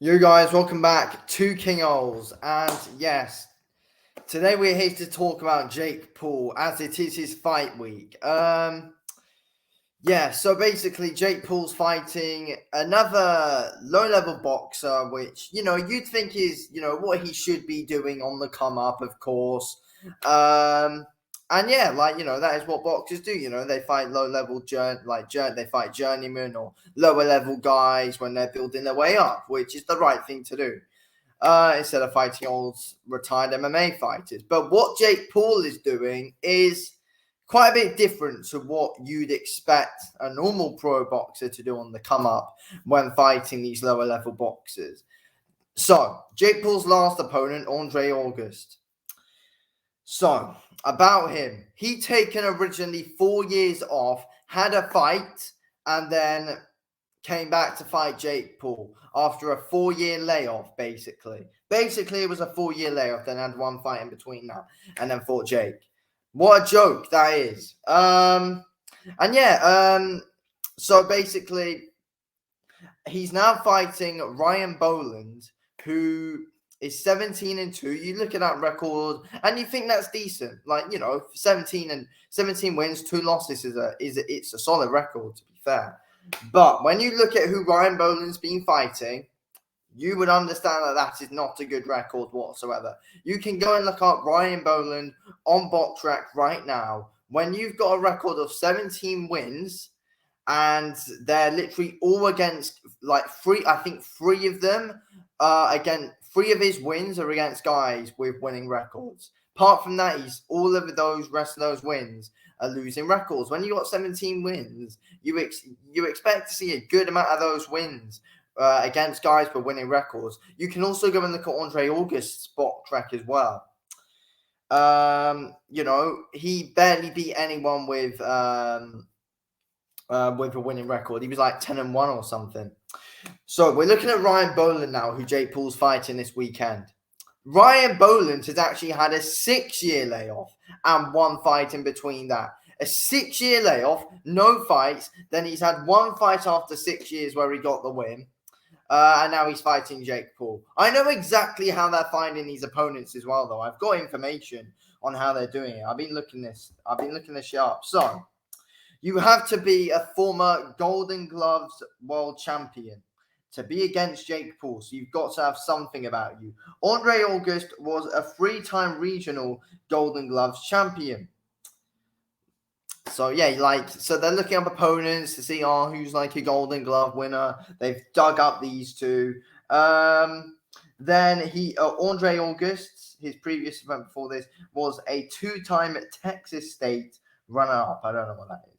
You guys, welcome back to King Oles. And yes, today we're here to talk about Jake Paul as it is his fight week. So basically Jake Paul's fighting another low-level boxer, which, you'd think is, what he should be doing on the come up, of course. And yeah, that is what boxers do. They fight low-level they fight journeymen or lower-level guys when they're building their way up, which is the right thing to do. Instead of fighting old retired MMA fighters. But what Jake Paul is doing is quite a bit different to what you'd expect a normal pro boxer to do on the come up when fighting these lower level boxers. So, Jake Paul's last opponent, Andre August. So, about him, he'd taken originally 4 years off, had a fight, and then came back to fight Jake Paul after a 4-year layoff, basically. Basically, it was a 4-year layoff, then had one fight in between that, and then fought Jake. What a joke that is. So basically, he's now fighting Ryan Boland, who is 17-2. You look at that record and you think that's decent. 17 wins, 2 losses it's a solid record, to be fair. But when you look at who Ryan Boland's been fighting, you would understand that is not a good record whatsoever. You can go and look up Ryan Boland on BoxRec right now. When you've got a record of 17 wins, and they're literally all against three of them again. 3 of his wins are against guys with winning records. Apart from that, all of those rest of those wins are losing records. When you got 17 wins, you expect to see a good amount of those wins against guys with winning records. You can also go and look at Andre August's spot track as well. He barely beat anyone with a winning record. He was like 10-1 or something. So we're looking at Ryan Boland now, who Jake Paul's fighting this weekend. Ryan Boland has actually had a 6-year layoff and 1 fight in between that. A 6-year layoff, no fights. Then he's had 1 fight after 6 years where he got the win. And now he's fighting Jake Paul. I know exactly how they're finding these opponents as well, though. I've got information on how they're doing it. I've been looking this shit up. So you have to be a former Golden Gloves world champion to be against Jake Paul. So you've got to have something about you. Andre August was a 3-time regional Golden Gloves champion. So yeah, so they're looking up opponents to see who's like a Golden Glove winner. They've dug up these 2. Then Andre August, his previous event before this, was a 2-time Texas State runner-up. I don't know what that is.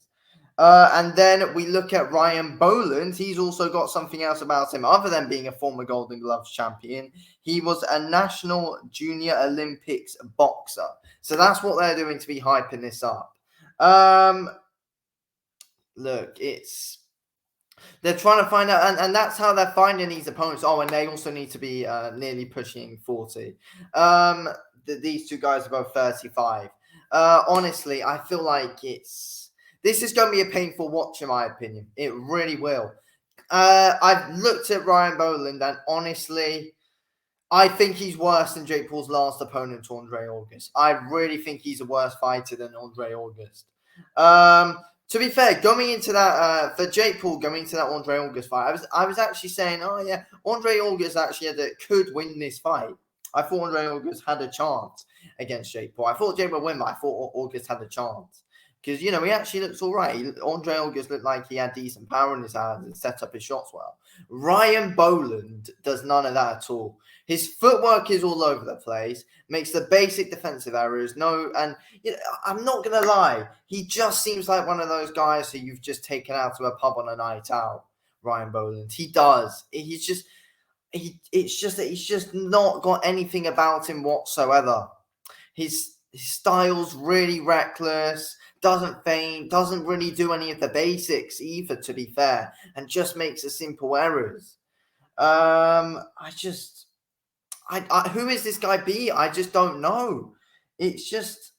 And then we look at Ryan Boland. He's also got something else about him other than being a former Golden Gloves champion. He was a National Junior Olympics boxer. So that's what they're doing to be hyping this up. Look, they're trying to find out, and that's how they're finding these opponents. Oh, and they also need to be nearly pushing 40. These 2 guys are both 35. Honestly, I feel like this is going to be a painful watch, in my opinion. It really will. I've looked at Ryan Boland, and honestly, I think he's worse than Jake Paul's last opponent, Andre August. I really think he's a worse fighter than Andre August. To be fair, going into that for Jake Paul, going into that Andre August fight, I was actually saying, oh yeah, Andre August actually could win this fight. I thought Andre August had a chance against Jake Paul. I thought Jake would win, but I thought August had a chance. Because, he actually looks all right. Andre August looked like he had decent power in his hands and set up his shots well. Ryan Boland does none of that at all. His footwork is all over the place, makes the basic defensive errors. I'm not going to lie. He just seems like one of those guys who you've just taken out to a pub on a night out, Ryan Boland. He does. It's just that he's just not got anything about him whatsoever. His style's really reckless, doesn't feint, doesn't really do any of the basics either, to be fair, and just makes the simple errors. Who is this guy be? I just don't know. I just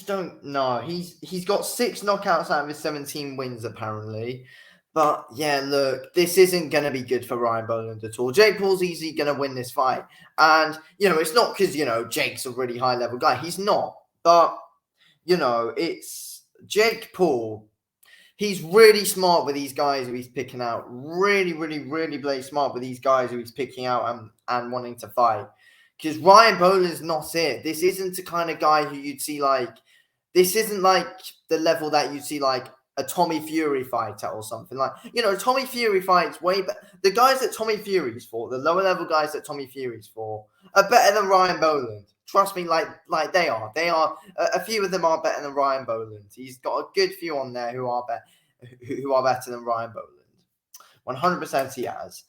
don't know. He's got 6 knockouts out of his 17 wins, apparently. But yeah, look, this isn't going to be good for Ryan Boland at all. Jake Paul's easily going to win this fight. And, it's not because, Jake's a really high level guy. He's not. But, it's Jake Paul. He's really smart with these guys who he's picking out. Really, really, really bloody smart with these guys who he's picking out and wanting to fight. Because Ryan Boland's not it. This isn't the kind of guy who you'd see this isn't like the level that you'd see like a Tommy Fury fighter or something. Like, Tommy Fury fights way better. The guys that Tommy Fury's for, the lower level guys that Tommy Fury's for, are better than Ryan Boland. Trust me, like they are. They are. A few of them are better than Ryan Boland. He's got a good few on there who are better than Ryan Boland. 100% he has.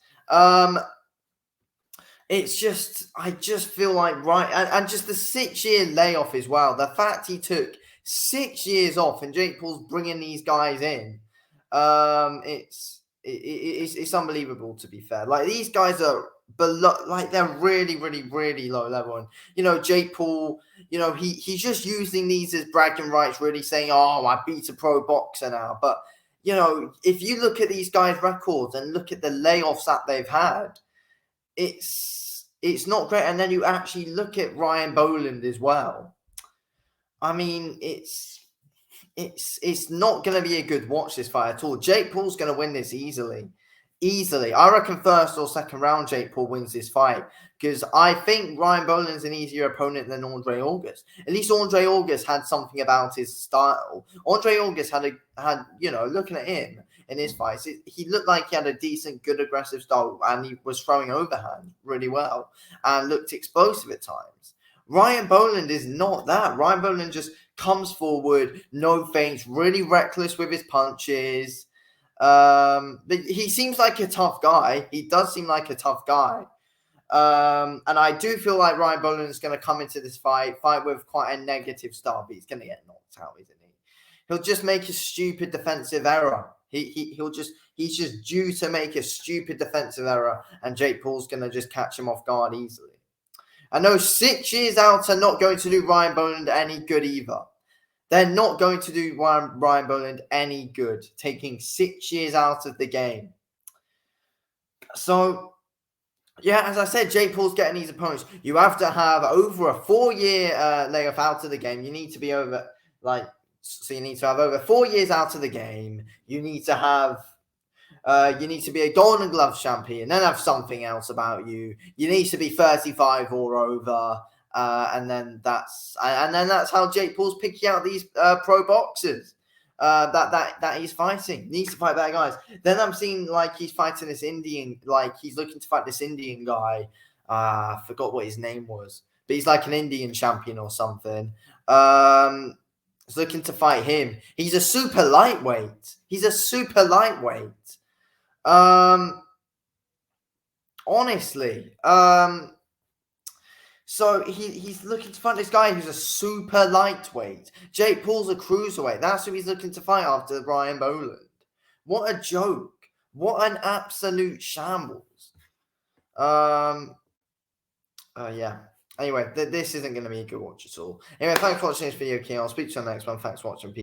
It's just, I just feel like and just the 6-year layoff as well. The fact he took 6 years off and Jake Paul's bringing these guys in, it's unbelievable, to be fair. Like, these guys are below, like, they're really, really, really low level. And, Jake Paul, he's just using these as bragging rights, really saying, oh, I beat a pro boxer now. But, if you look at these guys' records and look at the layoffs that they've had, it's not great. And then you actually look at Ryan Boland as well. I mean, it's not going to be a good watch, this fight at all. Jake Paul's going to win this easily. I reckon first or second round Jake Paul wins this fight, because I think Ryan Boland's an easier opponent than Andre August. At least Andre August had something about his style. Andre August had looking at him in his fights, he looked like he had a decent, good, aggressive style, and he was throwing overhand really well and looked explosive at times. Ryan Boland is not that. Ryan Boland just comes forward, no feints, really reckless with his punches. But he seems like a tough guy. He does seem like a tough guy. And I do feel like Ryan Boland is going to come into this fight with quite a negative start, but he's going to get knocked out, isn't he? He'll just make a stupid defensive error. He's just due to make a stupid defensive error, and Jake Paul's going to just catch him off guard easily. And those 6 years out are not going to do Ryan Boland any good either. They're not going to do Ryan Boland any good, taking 6 years out of the game. So, yeah, as I said, Jake Paul's getting these opponents. You have to have over a 4-year layoff out of the game. You need to be over, so you need to have over 4 years out of the game. You need to have, you need to be a Golden Glove champion, then have something else about you. You need to be 35 or over, and then that's how Jake Paul's picking out these pro boxers that he's fighting. He needs to fight better guys. Then I'm seeing like he's fighting this Indian, like he's looking to fight this Indian guy. I forgot what his name was, but he's like an Indian champion or something. He's looking to fight him. He's a super lightweight. Honestly. So he's looking to fight this guy who's a super lightweight. Jake Paul's a cruiserweight. That's who he's looking to fight after Ryan Boland. What a joke. What an absolute shambles. Yeah. Anyway, this isn't going to be a good watch at all. Anyway, thanks for watching this video, King. I'll speak to you on the next one. Thanks for watching.